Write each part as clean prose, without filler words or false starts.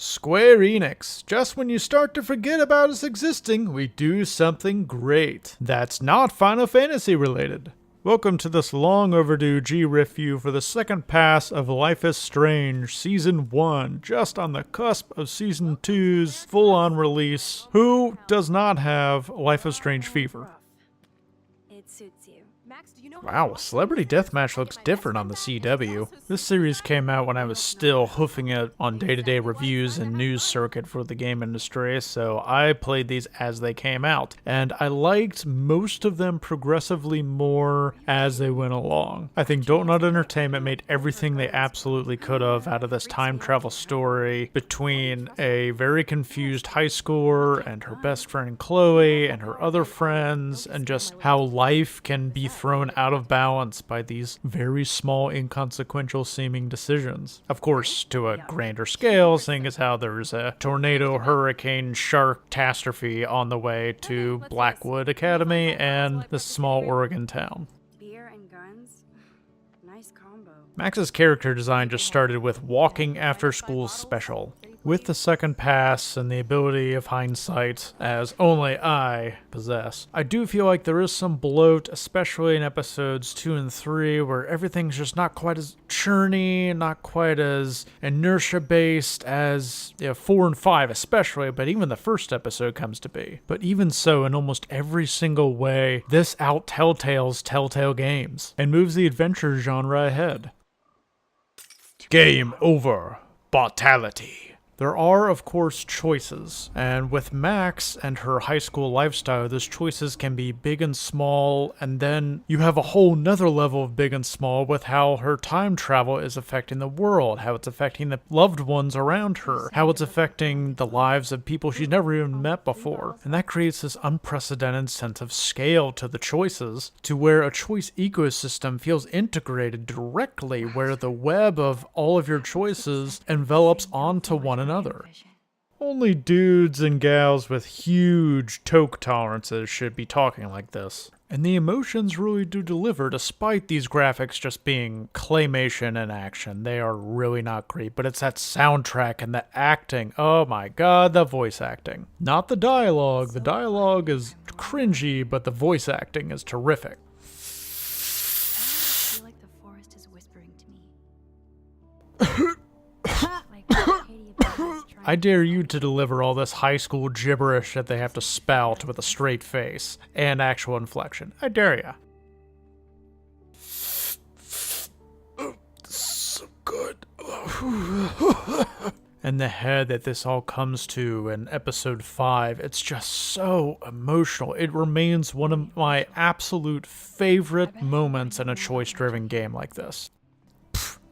Square Enix. Just when you start to forget about us existing, we do something great. That's not Final Fantasy related. Welcome to this long overdue Riffview for the second pass of Life is Strange Season 1, just on the cusp of Season 2's full-on release. Who does not have Life is Strange fever? It suits you. Wow, Celebrity Deathmatch looks different on the CW. This series came out when I was still hoofing it on day-to-day reviews and news circuit for the game industry, so I played these as they came out, and I liked most of them progressively more as they went along. I think Dontnod Entertainment made everything they absolutely could have out of this time travel story between a very confused high schooler and her best friend Chloe and her other friends, and just how life can be thrown out of balance by these very small, inconsequential seeming decisions. Of course, to a grander scale, seeing as how there's a tornado, hurricane, shark catastrophe on the way to Blackwood Academy and this small Oregon town. Beer and guns? Nice combo. Max's character design just started with Walking After School Special. With the second pass and the ability of hindsight, as only I possess, I do feel like there is some bloat, especially in episodes 2 and 3, where everything's just not quite as churny, not quite as inertia-based as 4 and 5 especially, but even the first episode comes to be. But even so, in almost every single way, this out-Telltale's Telltale games, and moves the adventure genre ahead. Game over. Brutality. There are, of course, choices, and with Max and her high school lifestyle, those choices can be big and small, and then you have a whole nother level of big and small with how her time travel is affecting the world, how it's affecting the loved ones around her, how it's affecting the lives of people she's never even met before. And that creates this unprecedented sense of scale to the choices, to where a choice ecosystem feels integrated directly, where the web of all of your choices envelops onto one another. Only dudes and gals with huge toke tolerances should be talking like this. And the emotions really do deliver, despite these graphics just being claymation and action. They are really not great, but it's that soundtrack and the acting. Oh my god, the voice acting. Not the dialogue. The dialogue is cringy, but the voice acting is terrific. I feel like the forest is whispering to me. I dare you to deliver all this high school gibberish that they have to spout with a straight face and actual inflection. I dare ya. This is so good. And the head that this all comes to in episode 5, it's just so emotional. It remains one of my absolute favorite moments in a choice-driven game like this.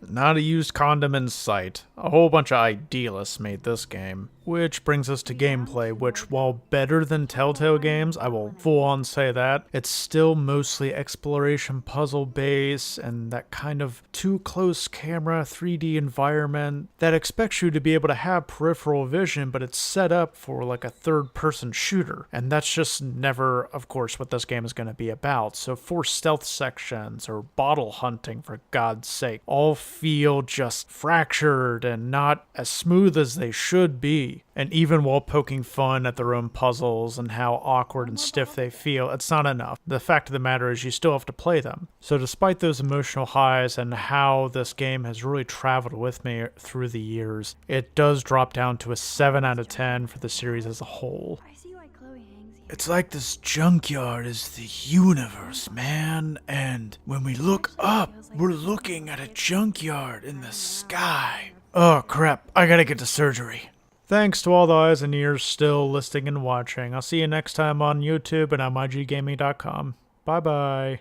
Not a used condom in sight. A whole bunch of idealists made this game. Which brings us to gameplay, which, while better than Telltale games, I will full on say that, it's still mostly exploration puzzle base and that kind of too close camera 3D environment that expects you to be able to have peripheral vision, but it's set up for like a third-person shooter. And that's just never, of course, what this game is going to be about. So forced stealth sections or bottle hunting, for God's sake, all feel just fractured and not as smooth as they should be. And even while poking fun at their own puzzles and how awkward and stiff they feel, it's not enough. The fact of the matter is you still have to play them. So despite those emotional highs and how this game has really traveled with me through the years, it does drop down to a 7 out of 10 for the series as a whole. I see why Chloe hangs here. It's like this junkyard is the universe, man, and when we look up, we're looking at a junkyard in the sky. Oh crap, I gotta get to surgery. Thanks to all the eyes and ears still listening and watching. I'll see you next time on YouTube and on myggaming.com. Bye bye.